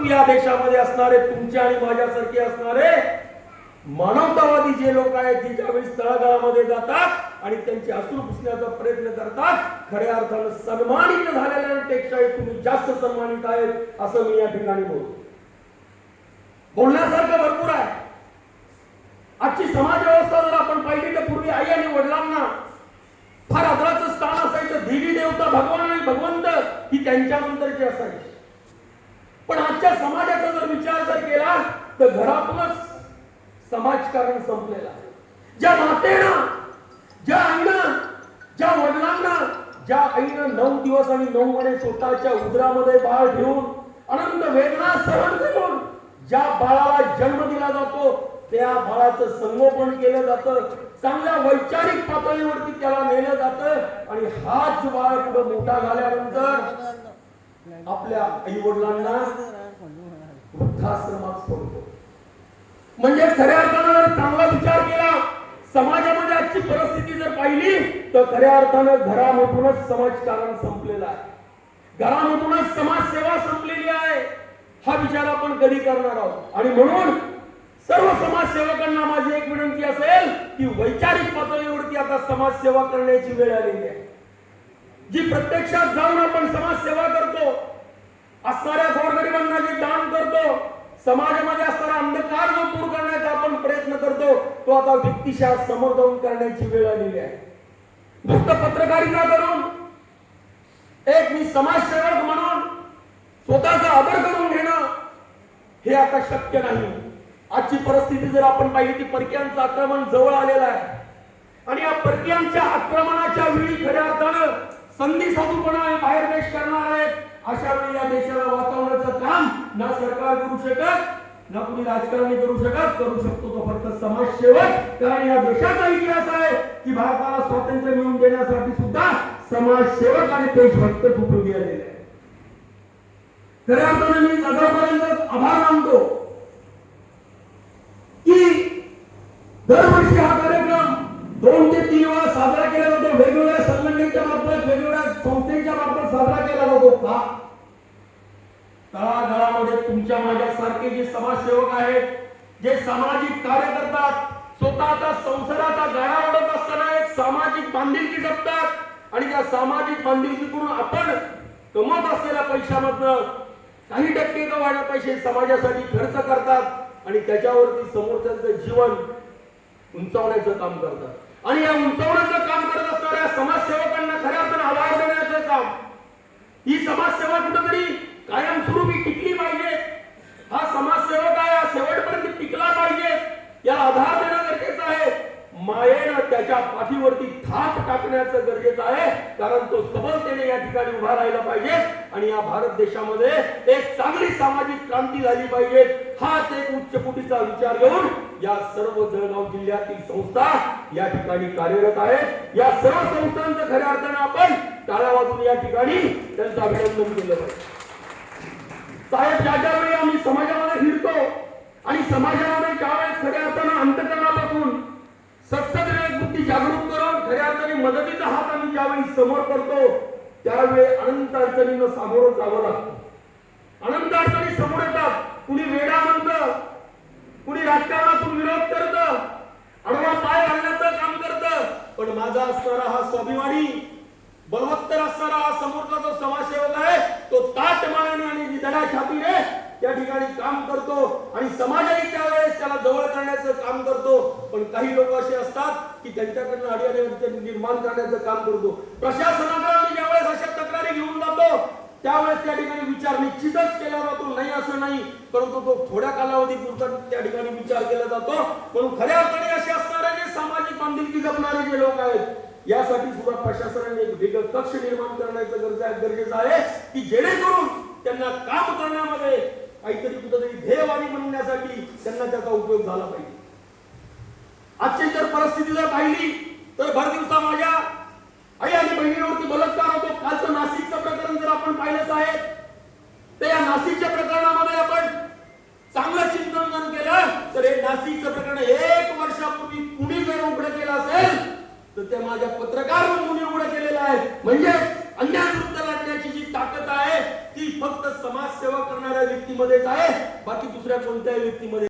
या देशामध्ये असणारे तुमच्या आणि माझ्यासारखे असणारे मानवतावादी जे लोक आहेत ते ज्यावेळी तळागाळामध्ये जातात आणि त्यांचे अश्रू पुसण्याचा प्रयत्न करतात, खऱ्या अर्थानं सन्मानित झालेल्यांपेक्षाही तुम्ही जास्त सन्मानित आहेत असं मी या ठिकाणी बोलतो. बोलण्यासारखं भरपूर आहे. आजची समाज व्यवस्था जर आपण पाहिली तर पूर्वी आई आणि वडिलांना फार आदराचं स्थान असायचं. देवी देवता भगवान आणि भगवंत ही त्यांच्यानंतरची असायची. पण आजच्या समाजाचा जर विचार जर केला तर घरातूनच समाजकारण संपलेलं आहे. ज्या मातेनं, ज्या आईनं, ज्या वडिलांना, ज्या आईनं 9 दिवस आणि 9 महिने स्वतःच्या उदरामध्ये बाळ ठेवून अनंत वेदना सहन करून ज्या बाळाला जन्म दिला जातो त्या बाळाचं संगोपन केलं जातं, चांगल्या वैचारिक पातळीवरती त्याला नेलं जातं आणि हाच बाळ पुढे मोठा झाल्यानंतर आपल्या आई वडिलांना वृद्धाश्रमात सोडतो. म्हणजे खऱ्या अर्थानं जर चांगला विचार केला, समाजामध्ये आजची परिस्थिती जर पाहिली तर खऱ्या अर्थानं घरामधूनच समाजकारण संपलेलं आहे. घरामधूनच समाजसेवा संपलेली आहे. हा विचार आपण कधी करणार आहोत. आणि म्हणून सर्व समाजसेवकांना माझी एक विनंती असेल की वैचारिक पातळीवरती आता समाजसेवा करण्याची वेळ आलेली आहे. जी प्रत्यक्षात जाऊन आपण समाजसेवा करतो, असणाऱ्या गोरगरिबांना जे दान करतो, समाजामध्ये असणारा अंधकार जो दूर करण्याचा आपण प्रयत्न करतो, तो आता व्यक्तिशः समोर जाऊन करण्याची वेळ आलेली आहे. नुसतं पत्रकारिता करून एक मी समाजसेवक म्हणून स्वतःचा आदर करून घेणं हे आता शक्य नाही. आजची परिस्थिती जर आपण पाहिली ती परकीयांचं आक्रमण जवळ आलेलं आहे आणि या परकीयांच्या आक्रमणाच्या वेळी खऱ्या अर्थानं संधी साधूपणा बाहेर देश करणार आहेत. अशा वेळी या देशाला वाचवण्याचं काम ना सरकार करू शकत, ना कुणी राजकारणी करू शकतो तो फक्त समाजसेवक. कारण या देशाचा इतिहास आहे की भारताला स्वातंत्र्य मिळवून देण्यासाठी सुद्धा समाजसेवक आणि देशभक्त उपयोगी आलेले आहेत. खऱ्या अर्थानं मी जगापर्यंत आभार मानतो की दरवर्षी हा कार्यक्रम 2 ते 3 वेळा साजरा केला जातो. वेगवेगळ्या संघटनेच्या मार्फत, वेगवेगळ्या संस्थेच्या मार्फत साजरा केला जातो. का? तळागाळामध्ये तुमच्या माझ्यासारखे जे समाजसेवक आहेत, जे सामाजिक कार्य करतात, स्वतःचा संसाराचा गाडा ओढत असताना एक सामाजिक बांधिलकी जपतात आणि त्या सामाजिक बांधिलकीतून आपण कमवत असलेल्या पैशामधनं काही टक्के वाढत पैसे समाजासाठी खर्च करतात आणि त्याच्यावरती समोरच्यांचं जीवन उंचावण्याचं काम करतात. आणि या उंचावण्याचं काम करत असणाऱ्या समाजसेवकांना खऱ्या अर्थानं आधार देण्याचं काम, ही समाजसेवा कुठेतरी कायमस्वरूपी टिकली पाहिजे. हा समाजसेवक आहे, हा शेवटपर्यंत टिकला पाहिजे, याला आधार देणं गरजेचं आहे. मायेनं त्याच्या पाठीवरती थाप टाकण्याचं गरजेचं आहे. कारण तो सबलतेने या ठिकाणी उभा राहिला पाहिजे आणि या भारत देशामध्ये एक चांगली सामाजिक क्रांती झाली पाहिजे. हाच एक उच्च कोटीचा विचार घेऊन या सर्व जळगाव जिल्ह्यातील संस्था या ठिकाणी कार्यरत आहेत. या सर्व संस्थांचं खऱ्या अर्थानं आपण टाळ्या वाजवून या ठिकाणी त्यांचं अभिनंदन केलं पाहिजे. साहेब, ज्या वेळी आम्ही समाजामध्ये फिरतो आणि समाजामध्ये ज्यावेळेस खऱ्या अर्थानं अंतकरणापासून सत्सद बुद्धी जागृत करून खऱ्या अर्थाने मदतीचा हात आम्ही ज्यावेळी समोर करतो त्यावेळी अनंत अडचणींना सामोरं जावं लागतं. अनंत अडचणी समोर येतात. कुणी वेडा म्हणतं, कुणी राजकारणातून विरोध करतं, आडवा पाय घालण्याचं काम करतं. पण माझा असणारा हा स्वाभिमानी बलवत्तर असणारा हा समोरचा जो समाजसेवक आहे तो ताट मानाने आणि दडा छातीने त्या ठिकाणी काम करतो आणि समाजाने त्यावेळेस त्याला जवळ करण्याचं काम करतो. पण काही लोक असे असतात की त्यांच्याकडनं अडचणी निर्माण करण्याचं काम करतो. प्रशासनाकडे आम्ही ज्यावेळेस अशा तक्रारी घेऊन जातो त्यावेळेस त्या ठिकाणी विचार निश्चितच केला जातो, नाही असं नाही, परंतु तो थोड्या कालावधीपुरता त्या ठिकाणी विचार केला जातो. म्हणून खऱ्या अर्थाने असे असणारे जे सामाजिक बांधिलकी जपणारे जे लोक आहेत यासाठी सुद्धा प्रशासनाने एक वेगळं कक्ष निर्माण करण्याचं गरजेचं आहे की जेणेकरून त्यांना काम करण्यामध्ये काहीतरी कुठेतरी ध्येयवादी बनवण्यासाठी त्यांना त्याचा उपयोग झाला पाहिजे. आजची जर परिस्थिती जर पाहिली तर भर दिवसा माझ्या आई आणि बहिणीवरती बलात्कार होतो. कालचं नाशिकचं प्रकरण जर आपण पाहिलं साहेब तर या नाशिकच्या प्रकरणामध्ये आपण चांगलं चिंतन केलं तर हे नाशिकचं प्रकरण 1 वर्षापूर्वी कुणी जर उघडं केलं असेल तर ते माझ्या पत्रकार म्हणून उघडं केलेलं आहे. म्हणजे अन्याय विरुद्ध लढण्याची जी ताकद आहे ती फक्त समाजसेवा करणाऱ्या व्यक्तीमध्ये व्यक्तीमध्येच आहे, बाकी दुसऱ्या कोणत्याही व्यक्तीमध्ये